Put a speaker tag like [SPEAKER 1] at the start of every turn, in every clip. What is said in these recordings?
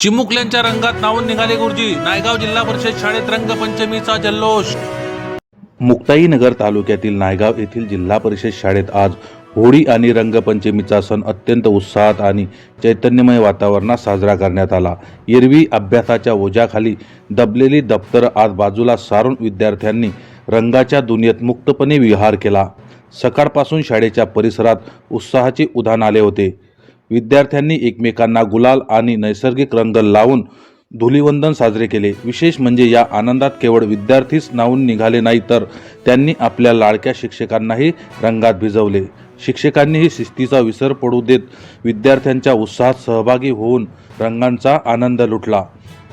[SPEAKER 1] चिमुकल्यांच्या रंगात नावून निघाले गुरुजी। नायगाव जिल्हा परिषद शाळेत रंगपंचमीचा जल्लोष।
[SPEAKER 2] मुक्ताईनगर तालुक्यातील नायगाव येथील जिल्हा परिषद शाळेत आज होळी आणि रंगपंचमीचा सण अत्यंत उत्साहात आणि चैतन्यमय वातावरणात साजरा करण्यात आला। एरवी अभ्यासाच्या ओझ्याखाली दबलेली दप्तर आज बाजूला सारून विद्यार्थ्यांनी रंगाच्या दुनियेत मुक्तपणे विहार केला। सकाळपासून शाळेच्या परिसरात उत्साहाचे उधाण आले होते। विद्यार्थ्यांनी एकमेकांना गुलाल आणि नैसर्गिक रंग लावून धुलीवंदन साजरे केले। विशेष म्हणजे या आनंदात केवळ विद्यार्थीच न्हाऊन निघाले नाही, तर त्यांनी आपल्या लाडक्या शिक्षकांनाही रंगात भिजवले। शिक्षकांनीही शिस्तीचा विसर पडू देत विद्यार्थ्यांच्या उत्साहात सहभागी होऊन रंगांचा आनंद लुटला।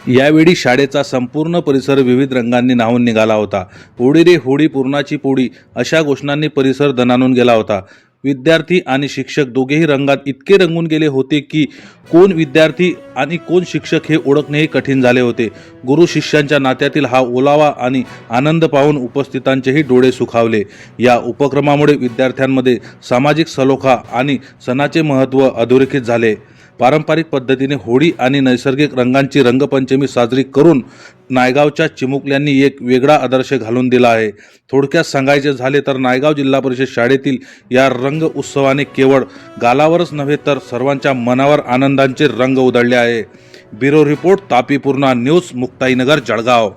[SPEAKER 2] यावेळी शाळेचा संपूर्ण परिसर विविध रंगांनी न्हाऊन निघाला होता। होळी रे होळी पुरणाची पोळी अशा घोषणांनी परिसर दणाणून गेला होता। विद्यार्थी आणि शिक्षक दोघेही रंगात इतके रंगून गेले होते की कोण विद्यार्थी आणि कोण शिक्षक हे ओळखणेही कठीण झाले होते। गुरु शिष्यांच्या नात्यातील हा ओलावा आणि आनंद पाहून उपस्थितांचेही डोळे सुखावले। या उपक्रमामुळे विद्यार्थ्यांमध्ये सामाजिक सलोखा आणि सणाचे महत्त्व अधोरेखित झाले। पारंपरिक पद्धतीने होळी आणि नैसर्गिक रंगांची रंगपंचमी साजरी करून नायगावच्या चिमुकल्यांनी एक वेगळा आदर्श घालून दिला आहे। थोडक्यात सांगायचे झाले तर नायगाव जिल्हा परिषद शाळेतील या रंग उत्सवाने केवळ गालावरच नव्हे तर सर्वांच्या मनावर आनंदाचे रंग उधळले आहे। Bureau report Tapi Purna news, Muktainagar, Jalgaon.